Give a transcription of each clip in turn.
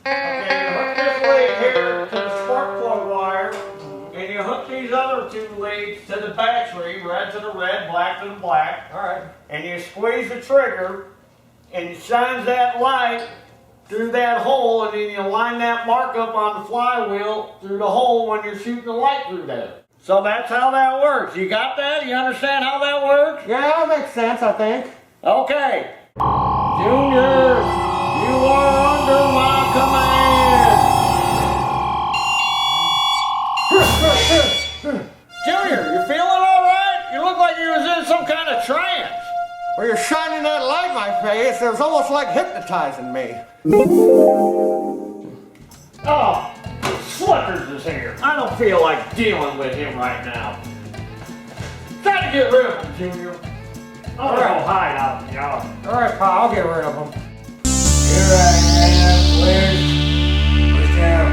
Okay, you hook this lead here to the spark plug wire, and you hook these other two leads to the battery, red to the red, black to the black. Alright. And you squeeze the trigger, and it shines that light through that hole, and then you line that mark up on the flywheel through the hole when you're shooting the light through there. So that's how that works. You got that? You understand how that works? Yeah, that makes sense, I think. Okay. Junior, you are under my command. Junior, you feeling all right? You look like you was in some kind of trance. Well, you're shining that light in my face. It was almost like hypnotizing me. Oh, Slippers is here. I don't feel like dealing with him right now. Try to get rid of him, Junior. I'll go hide out in the yard. Alright, Pa, I'll get rid of him. Here I am, Liz. Push down.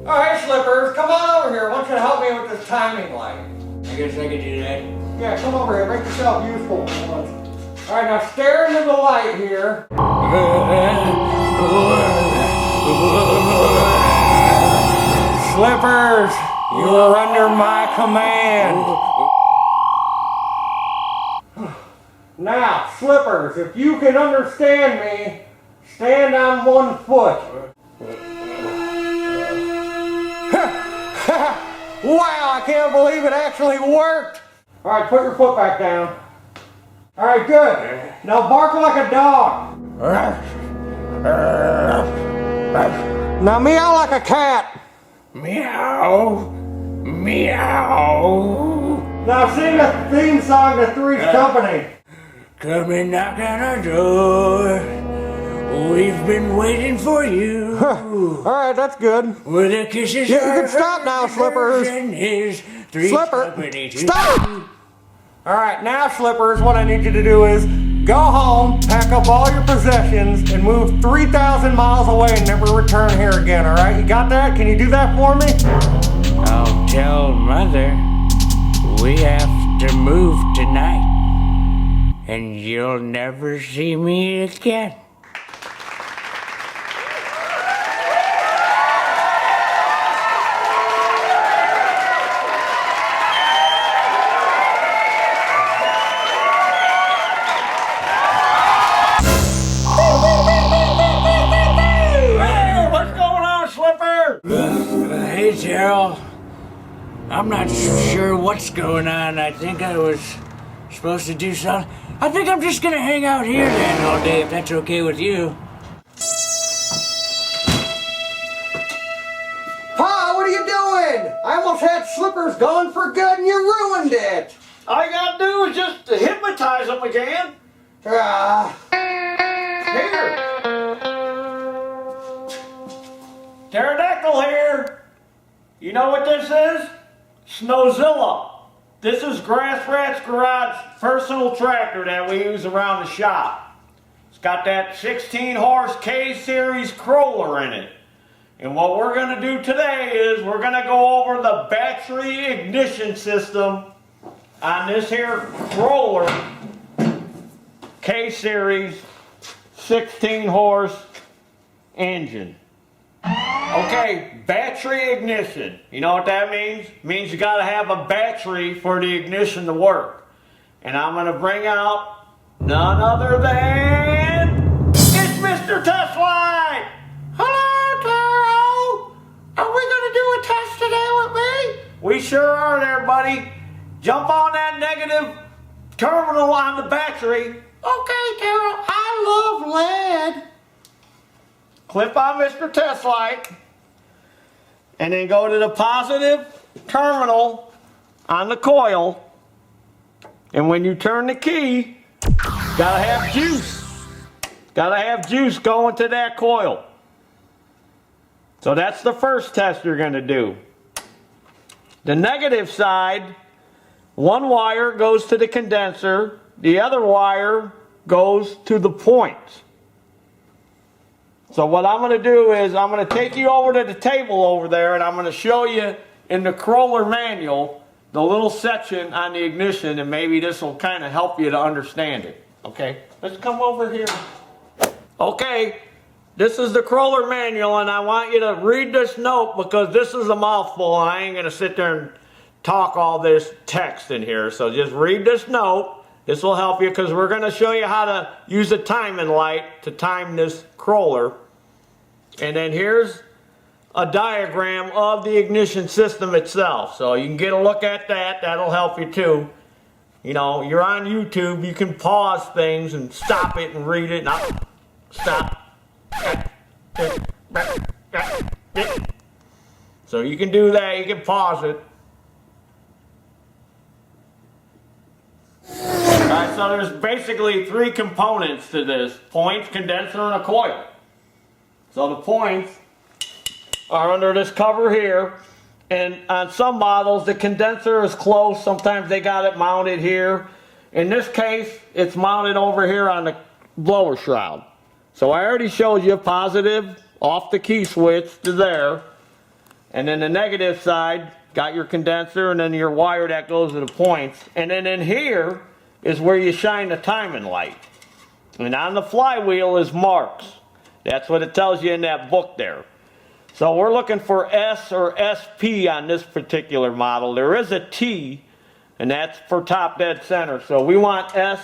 Alright, Slippers, come on over here. I want you to help me with this timing light. I guess I could do that. Yeah, come over here. Make yourself useful for once. Alright, now stare into the light here. Slippers, you are under my command. Now, Slippers, if you can understand me, stand on one foot. Wow, I can't believe it actually worked. Alright, put your foot back down. Alright, good. Now bark like a dog. Now meow like a cat. Meow. Meow. Now sing a theme song to Three's Company. Come and knock on our door. We've been waiting for you. Alright, that's good. With a kisses. You can stop now, Slippers. Slipper, stop! Alright, now Slippers, what I need you to do is go home, pack up all your possessions, and move 3,000 miles away and never return here again, alright? You got that? Can you do that for me? I'll tell Mother we have to move tonight, and you'll never see me again. Hey, Taryl. I'm not sure what's going on. I think I was supposed to do something. I think I'm just gonna hang out here then all day, if that's okay with you. Pa, what are you doing? I almost had Slippers gone for good and you ruined it. All you gotta do is just hypnotize them again. Here. Pterodactyl here. You know what this is? Snowzilla. This is Grass Rat's Garage personal tractor that we use around the shop. It's got that 16 horse K-Series crawler in it. And what we're going to do today is we're going to go over the battery ignition system on this here crawler K-Series 16 horse engine. Okay, battery ignition. You know what that means? It means you got to have a battery for the ignition to work. And I'm going to bring out none other than it's Mr. Test Light. Hello, Taryl. Are we going to do a test today with me? We sure are there, buddy. Jump on that negative terminal on the battery. Okay, Taryl. I love lead. Clip on Mr. Test Light, and then go to the positive terminal on the coil, and when you turn the key, gotta have juice. Gotta have juice going to that coil. So that's the first test you're gonna do. The negative side, one wire goes to the condenser, the other wire goes to the points. So what I'm going to do is I'm going to take you over to the table over there and I'm going to show you in the crawler manual the little section on the ignition, and maybe this will kind of help you to understand it. Okay, let's come over here. Okay, this is the Kohler manual, and I want you to read this note because this is a mouthful, and I ain't going to sit there and talk all this text in here. So just read this note. This will help you because we're going to show you how to use a timing light to time this Kohler. And then here's a diagram of the ignition system itself. So you can get a look at that. That'll help you too. You know, you're on YouTube. You can pause things and stop it and read it. Now, stop. So you can do that. You can pause it. Alright, so there's basically three components to this: points, condenser, and a coil. So the points are under this cover here, and on some models the condenser is close. Sometimes they got it mounted here. In this case, it's mounted over here on the blower shroud. So I already showed you positive off the key switch to there, and then the negative side got your condenser and then your wire that goes to the points. And then in here is where you shine the timing light. And on the flywheel is marks. That's what it tells you in that book there. So we're looking for S or SP on this particular model. There is a T, and that's for top dead center. So we want S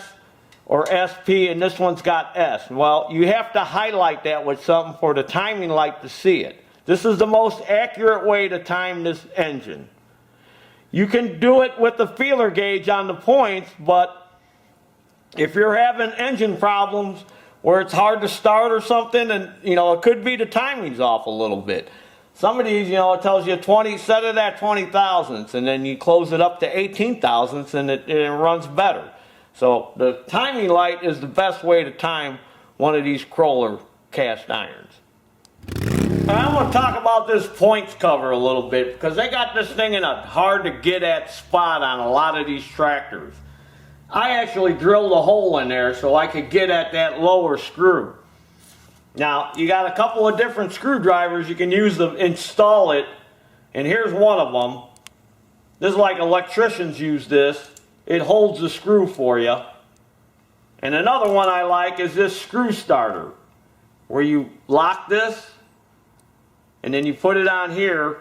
or SP, and this one's got S. Well, you have to highlight that with something for the timing light to see it. This is the most accurate way to time this engine. You can do it with the feeler gauge on the points, but if you're having engine problems where it's hard to start or something, and you know, it could be the timing's off a little bit. Some of these, you know, it tells you 20, set it at 20 thousandths, and then you close it up to 18 thousandths, and it runs better. So the timing light is the best way to time one of these Kohler cast irons. I want to talk about this points cover a little bit because they got this thing in a hard to get at spot on a lot of these tractors. I actually drilled a hole in there so I could get at that lower screw. Now, you got a couple of different screwdrivers you can use to install it, and here's one of them. This is like electricians use this. It holds the screw for you. And another one I like is this screw starter, where you lock this, and then you put it on here.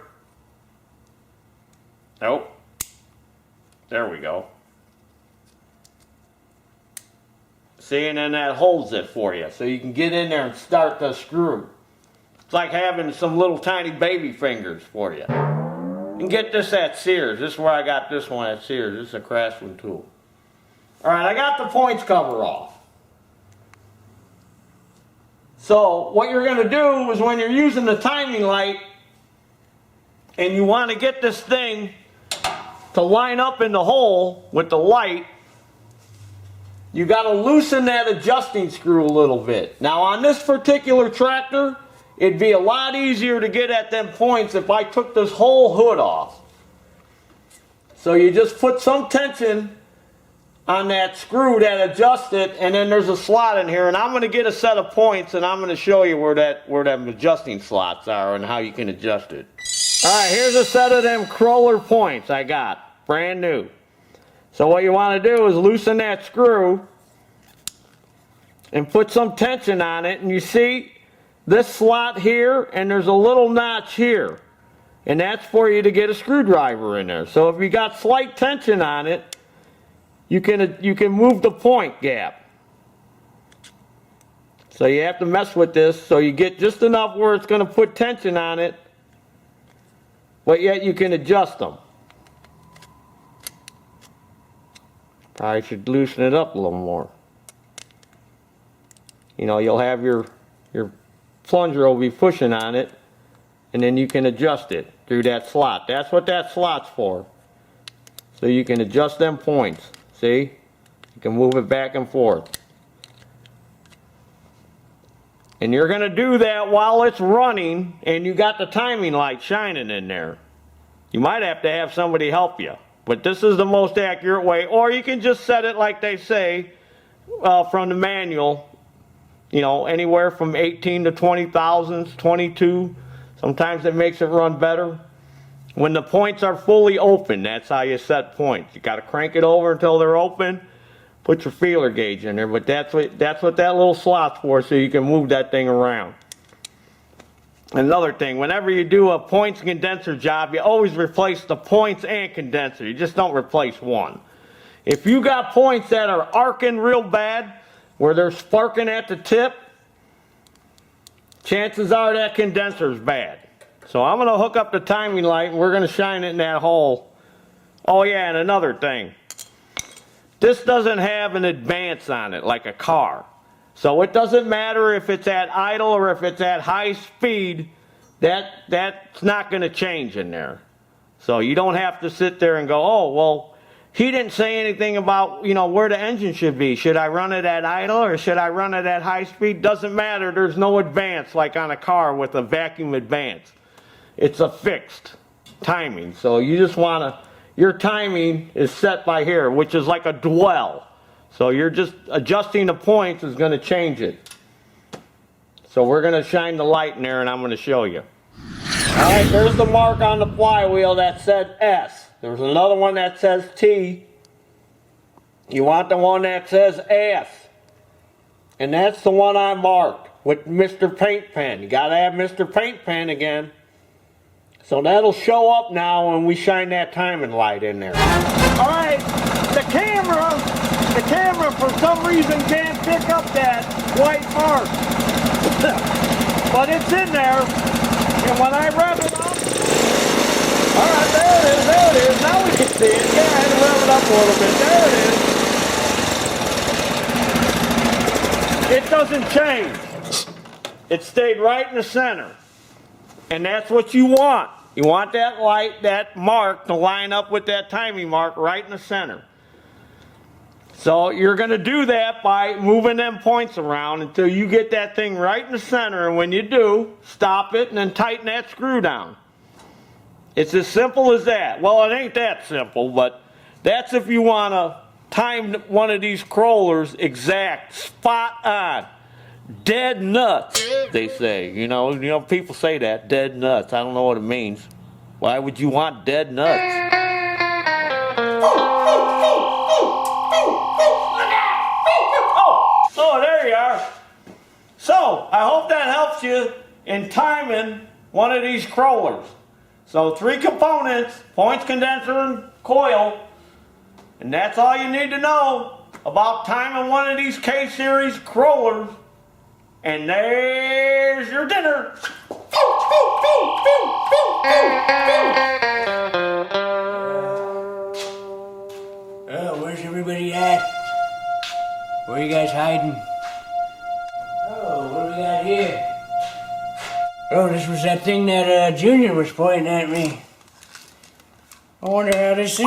Oh, there we go. See, and then that holds it for you, so you can get in there and start the screw. It's like having some little tiny baby fingers for you. You can get this at Sears. This is where I got this one at Sears. This is a Craftsman tool. Alright, I got the points cover off. So what you're going to do is when you're using the timing light and you want to get this thing to line up in the hole with the light, you got to loosen that adjusting screw a little bit. Now on this particular tractor, it'd be a lot easier to get at them points if I took this whole hood off. So you just put some tension on that screw that adjusts it, and then there's a slot in here, and I'm going to get a set of points and I'm going to show you where them adjusting slots are and how you can adjust it. Alright, here's a set of them Kohler points I got, brand new. So what you want to do is loosen that screw and put some tension on it, and you see this slot here, and there's a little notch here, and that's for you to get a screwdriver in there. So if you got slight tension on it, you can move the point gap. So you have to mess with this so you get just enough where it's going to put tension on it, but yet you can adjust them. Probably should loosen it up a little more. You know, you'll have your plunger will be pushing on it, and then you can adjust it through that slot. That's what that slot's for. So you can adjust them points. See? You can move it back and forth. And you're going to do that while it's running and you got the timing light shining in there. You might have to have somebody help you. But this is the most accurate way. Or you can just set it like they say from the manual. You know, anywhere from 18 to 20 thousandths, 22. Sometimes it makes it run better. when the points are fully open. That's how you set points. You got to crank it over until they're open. Put your feeler gauge in there, but that's what that little slot's for, so you can move that thing around. Another thing, whenever you do a points condenser job, you always replace the points and condenser. You just don't replace one. If you got points that are arcing real bad, where they're sparking at the tip, chances are that condenser's bad. So I'm going to hook up the timing light and we're going to shine it in that hole. Oh yeah, and another thing. This doesn't have an advance on it like a car. So it doesn't matter if it's at idle or if it's at high speed, that's not going to change in there. So you don't have to sit there and go, oh, well, he didn't say anything about, you know, where the engine should be. Should I run it at idle or should I run it at high speed? Doesn't matter. There's no advance like on a car with a vacuum advance. It's a fixed timing. So you just want to, your timing is set by here, which is like a dwell. So you're just adjusting the points is going to change it. So we're going to shine the light in there and I'm going to show you. Alright, there's the mark on the flywheel that said S. There's another one that says T. You want the one that says S. And that's the one I marked with Mr. Paint Pen. You got to have Mr. Paint Pen again. So that'll show up now when we shine that timing light in there. Alright, the camera for some reason can't pick up that white mark. But it's in there. And when I rev it up, alright, there it is. Now we can see it. Yeah, I had to rev it up a little bit. There it is. It doesn't change. It stayed right in the center. And that's what you want. You want that light, that mark, to line up with that timing mark right in the center. So you're going to do that by moving them points around until you get that thing right in the center. And when you do, stop it and then tighten that screw down. It's as simple as that. Well, it ain't that simple, but that's if you want to time one of these crawlers exact, spot on. Dead nuts, they say. You know, people say that, dead nuts. I don't know what it means. Why would you want dead nuts? Oh, there you are. So, I hope that helps you in timing one of these crawlers. So, 3 components, points, condenser, and coil. And that's all you need to know about timing one of these K-Series crawlers. And there's your dinner. Oh, where's everybody at? Where are you guys hiding? Oh, what do we got here? Oh, this was that thing that Junior was pointing at me. I wonder how this is.